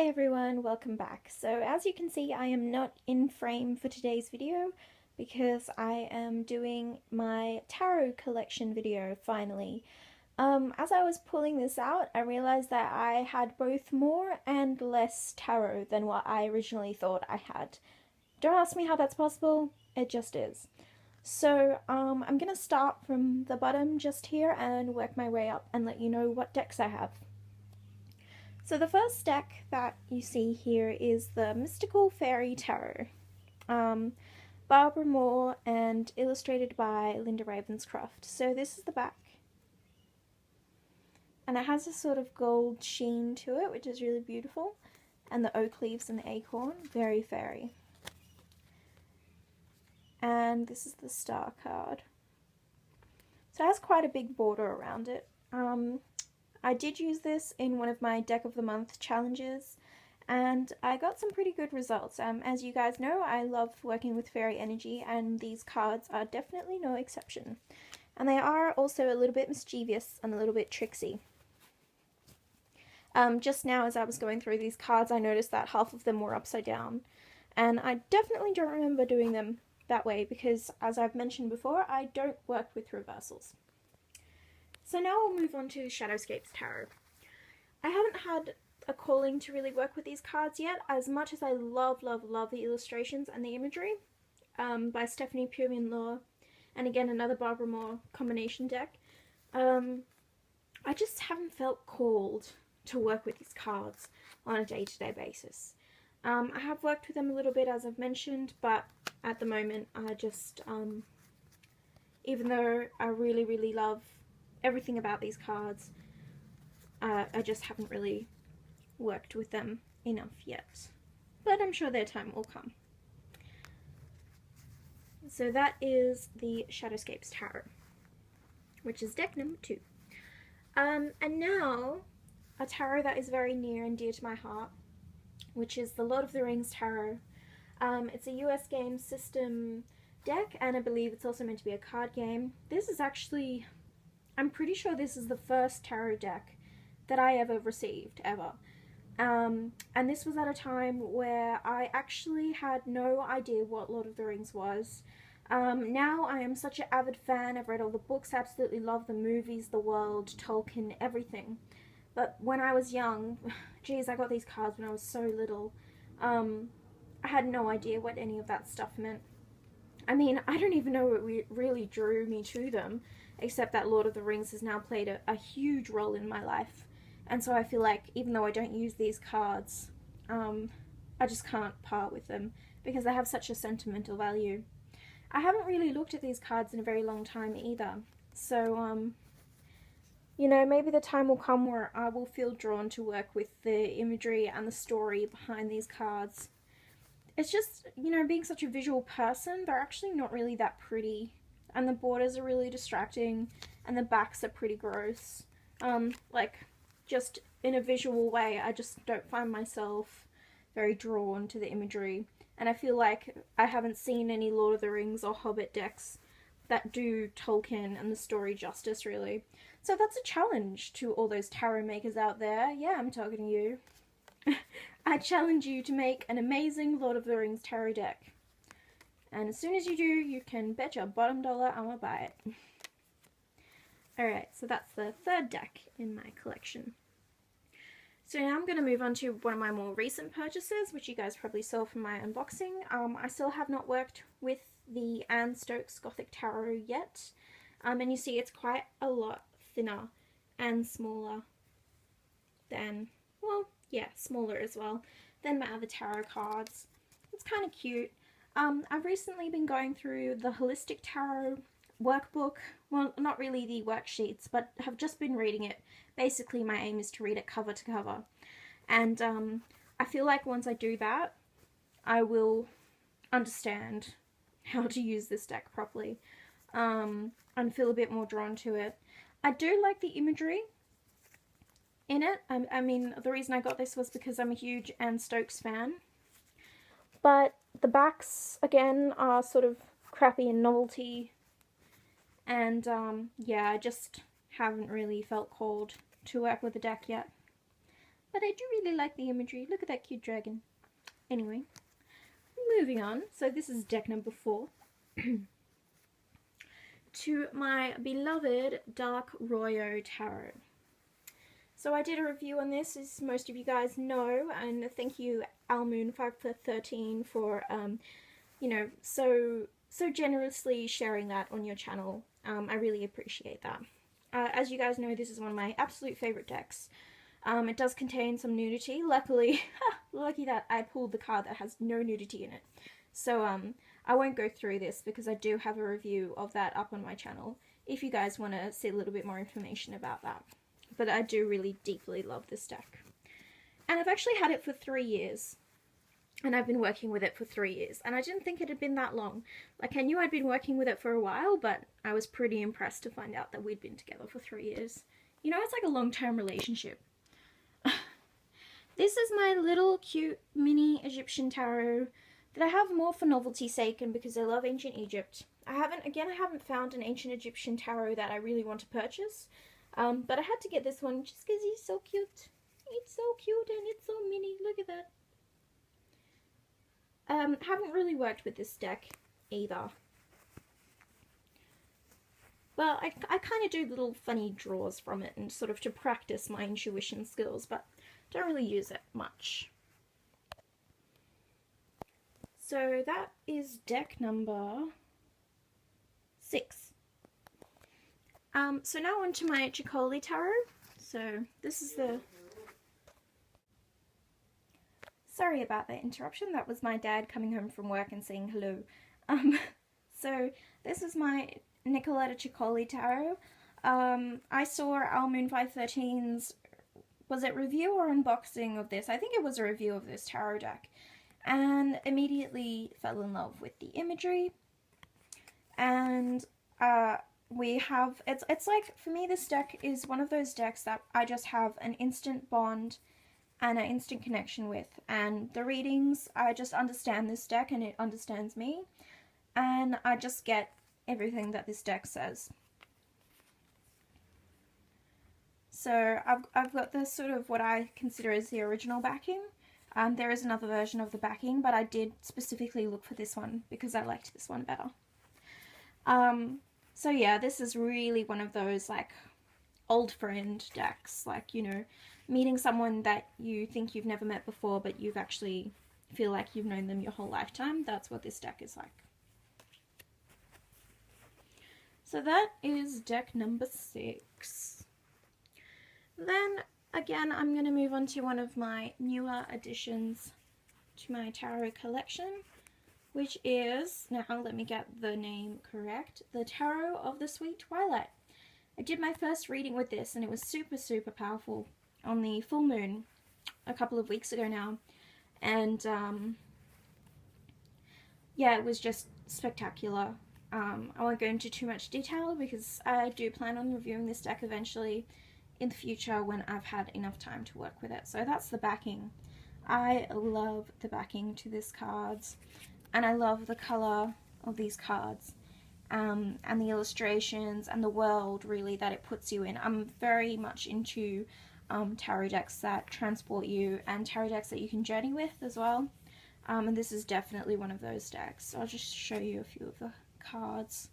Hi everyone, welcome back. So as you can see, I am not in frame for today's video because I am doing my tarot collection video finally. As I was pulling this out, I realized that I had both more and less tarot than what I originally thought I had. Don't ask me how that's possible, it just is. So I'm gonna start from the bottom just here and work my way up and let you know what decks I have. So the first deck that you see here is the Mystical Faerie Tarot, Barbara Moore and illustrated by Linda Ravenscroft. So this is the back, and it has a sort of gold sheen to it, which is really beautiful, and the oak leaves and the acorn, very fairy. And this is the star card. So it has quite a big border around it. I did use this in one of my Deck of the Month challenges, and I got some pretty good results. As you guys know, I love working with fairy energy, and these cards are definitely no exception. And they are also a little bit mischievous and a little bit tricksy. Just now as I was going through these cards, I noticed that half of them were upside down, and I definitely don't remember doing them that way because, as I've mentioned before, I don't work with reversals. So now we'll move on to Shadowscapes Tarot. I haven't had a calling to really work with these cards yet, as much as I love the illustrations and the imagery by Stephanie Pui-Min and again another Barbara Moore combination deck. I just haven't felt called to work with these cards on a day-to-day basis. I have worked with them a little bit, as I've mentioned, but at the moment I just, even though I really love everything about these cards, I just haven't really worked with them enough yet. But I'm sure their time will come. So that is the Shadowscapes Tarot, which is deck number 2. And now, a tarot that is very near and dear to my heart, which is the Lord of the Rings Tarot. It's a US game system deck, and I believe it's also meant to be a card game. This is actually, I'm pretty sure this is the first tarot deck that I ever received, ever. And this was at a time where I actually had no idea what Lord of the Rings was. Now I am such an avid fan, I've read all the books, absolutely love the movies, the world, Tolkien, everything. But when I was young, geez, I got these cards when I was so little, I had no idea what any of that stuff meant. I mean, I don't even know what really drew me to them, except that Lord of the Rings has now played a huge role in my life. And so I feel like, even though I don't use these cards, I just can't part with them, because they have such a sentimental value. I haven't really looked at these cards in a very long time either, so, you know, maybe the time will come where I will feel drawn to work with the imagery and the story behind these cards. It's just, you know, being such a visual person, they're actually not really that pretty. And the borders are really distracting, and the backs are pretty gross. Like, just in a visual way, I just don't find myself very drawn to the imagery. And I feel like I haven't seen any Lord of the Rings or Hobbit decks that do Tolkien and the story justice, really. So that's a challenge to all those tarot makers out there. Yeah, I'm talking to you. I challenge you to make an amazing Lord of the Rings tarot deck. And as soon as you do, you can bet your bottom dollar I'm gonna buy it. Alright, so that's the third deck in my collection. So now I'm going to move on to one of my more recent purchases, which you guys probably saw from my unboxing. I still have not worked with the Stokes Gothic Tarot yet. And you see it's quite a lot thinner and smaller than, well, yeah, smaller as well, than my other tarot cards. It's kind of cute. I've recently been going through the Holistic Tarot workbook. Well, not really the worksheets, but have just been reading it. Basically, my aim is to read it cover to cover. And I feel like once I do that, I will understand how to use this deck properly and feel a bit more drawn to it. I do like the imagery in it. I mean, the reason I got this was because I'm a huge Stokes fan. But the backs, again, are sort of crappy and novelty. And, yeah, I just haven't really felt called to work with the deck yet. but I do really like the imagery. Look at that cute dragon. Anyway, moving on. So this is deck number 4. To my beloved Dark Royo Tarot. So I did a review on this, as most of you guys know, and thank you Almoon513 for, you know, so generously sharing that on your channel. I really appreciate that. As you guys know, this is one of my absolute favourite decks. It does contain some nudity. Luckily, lucky that I pulled the card that has no nudity in it. So I won't go through this because I do have a review of that up on my channel if you guys want to see a little bit more information about that. But I do really deeply love this deck. And I've actually had it for 3 years. And I've been working with it for 3 years. And I didn't think it had been that long. Like, I knew I'd been working with it for a while, but I was pretty impressed to find out that we'd been together for 3 years. You know, it's like a long-term relationship. This is my little cute mini Egyptian tarot that I have more for novelty's sake and because I love ancient Egypt. I haven't found an ancient Egyptian tarot that I really want to purchase. But I had to get this one just because he's so cute. It's so cute and it's so mini. Look at that. Haven't really worked with this deck either. Well, I kind of do little funny draws from it and sort of to practice my intuition skills, but don't really use it much. So that is deck number 6. So now on to my Ceccoli tarot. So this is the... Sorry about that interruption, that was my dad coming home from work and saying hello. So this is my Nicoletta Ceccoli tarot. I saw Almoon513's, was it review or unboxing of this? I think it was a review of this tarot deck. And immediately fell in love with the imagery. And we have, it's like, for me this deck is one of those decks that I just have an instant bond and an instant connection with. And the readings, I just understand this deck and it understands me. And I just get everything that this deck says. So I've got this sort of what I consider as the original backing. There is another version of the backing, but I did specifically look for this one because I liked this one better. So yeah, this is really one of those like old friend decks, like, you know, meeting someone that you think you've never met before, but you've actually feel like you've known them your whole lifetime. That's what this deck is like. So that is deck number 6. Then again, I'm going to move on to one of my newer additions to my tarot collection, which is, now let me get the name correct, the Tarot of the Sweet Twilight. I did my first reading with this and it was super, super powerful on the full moon a couple of weeks ago now. And yeah, it was just spectacular. I won't go into too much detail because I do plan on reviewing this deck eventually in the future when I've had enough time to work with it. So that's the backing. I love the backing to this cards, and I love the colour of these cards, and the illustrations and the world really that it puts you in. I'm very much into tarot decks that transport you and tarot decks that you can journey with as well. And this is definitely one of those decks. I'll just show you a few of the cards.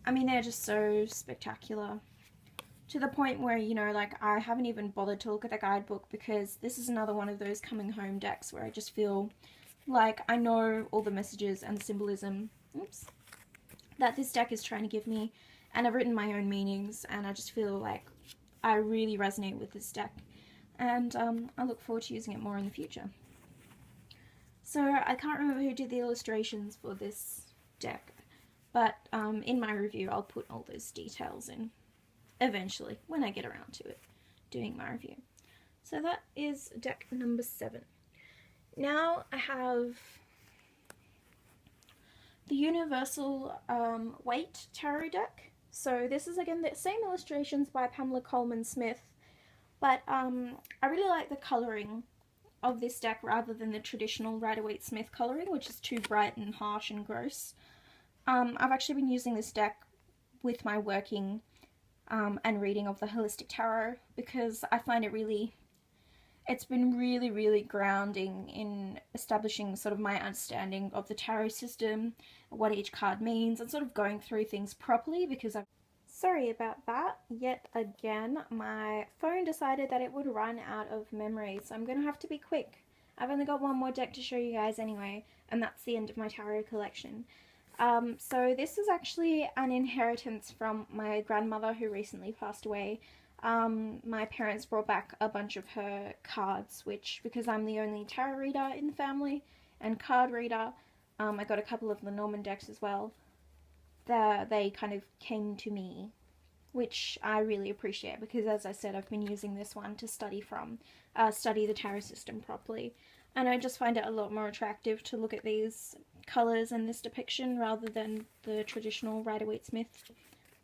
I mean, they're just so spectacular. To the point where, you know, like, I haven't even bothered to look at the guidebook because this is another one of those coming home decks where I just feel like I know all the messages and symbolism, that this deck is trying to give me, and I've written my own meanings, and I just feel like I really resonate with this deck, and I look forward to using it more in the future. So I can't remember who did the illustrations for this deck, but in my review I'll put all those details in eventually when I get around to it, doing my review. So that is deck number 7. Now I have the Universal Waite Tarot deck. So this is again the same illustrations by Pamela Coleman Smith, but I really like the colouring of this deck rather than the traditional Rider-Waite Smith colouring, which is too bright and harsh and gross. I've actually been using this deck with my working and reading of the Holistic Tarot because I find it really it's been really, really grounding in establishing sort of my understanding of the tarot system, what each card means, and sort of going through things properly, because I've... Sorry about that. Yet again, my phone decided that it would run out of memory, so I'm going to have to be quick. I've only got one more deck to show you guys anyway, and that's the end of my tarot collection. So this is actually an inheritance from my grandmother who recently passed away. My parents brought back a bunch of her cards, which, because I'm the only tarot reader in the family and card reader, I got a couple of the Norman decks as well. They kind of came to me, which I really appreciate, because as I said, I've been using this one to study the tarot system properly, and I just find it a lot more attractive to look at these colours and this depiction rather than the traditional Rider-Waite-Smith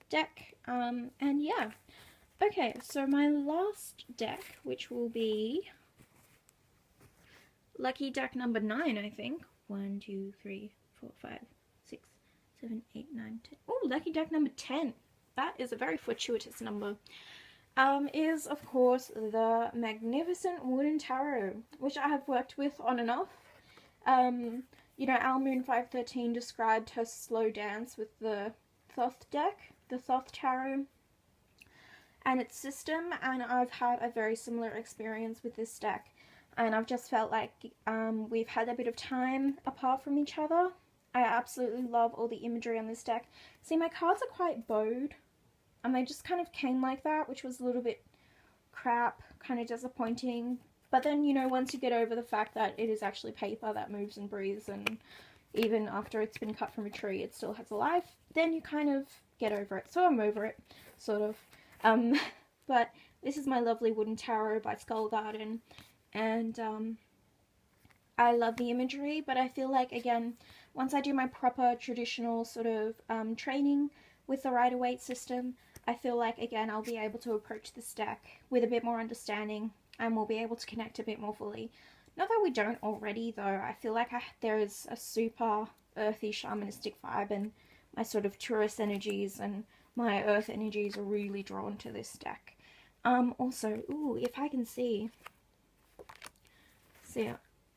deck. And yeah. Okay, so my last deck, which will be lucky deck number 9, I think. 1, 2, 3, 4, 5, 6, 7, 8, 9, 10. Oh, lucky deck number 10. That is a very fortuitous number. Is, of course, the magnificent Wooden Tarot, which I have worked with on and off. You know, Almoon 513 described her slow dance with the Thoth deck, the Thoth Tarot, and its system, and I've had a very similar experience with this deck, and I've just felt like we've had a bit of time apart from each other. I absolutely love all the imagery on this deck. See, my cards are quite bowed, and they just kind of came like that, which was a little bit crap, kind of disappointing. But then, you know, once you get over the fact that it is actually paper that moves and breathes, and even after it's been cut from a tree, it still has a life, then you kind of get over it. So I'm over it, sort of. But this is my lovely Wooden Tarot by Skullgarden, and I love the imagery, but I feel like, again, once I do my proper traditional sort of training with the Rider-Waite system, I feel like, again, I'll be able to approach this deck with a bit more understanding, and we'll be able to connect a bit more fully. Not that we don't already, though. I feel like there is a super earthy shamanistic vibe, and my sort of tourist energies and my earth energies are really drawn to this deck. Also, ooh, if I can see,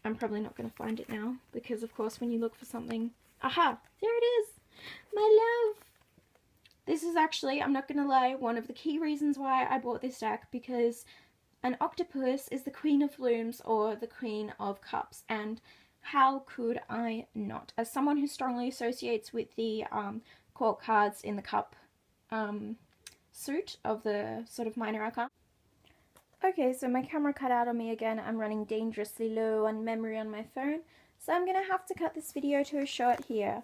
I'm probably not going to find it now, because of course when you look for something, aha, there it is, my love. This is actually, I'm not going to lie, one of the key reasons why I bought this deck, because an octopus is the Queen of Looms, or the Queen of Cups, and how could I not? As someone who strongly associates with the court cards in the cup suit of the sort of minor arcana. Okay, so my camera cut out on me again. I'm running dangerously low on memory on my phone, so I'm gonna have to cut this video to a short here.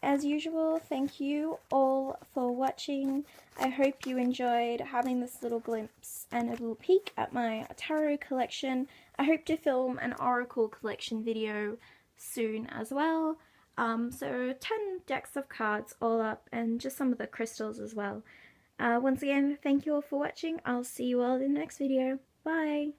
As usual, thank you all for watching. I hope you enjoyed having this little glimpse and a little peek at my tarot collection. I hope to film an oracle collection video soon as well. So 10 decks of cards all up, and just some of the crystals as well. Once again, thank you all for watching. I'll see you all in the next video. Bye!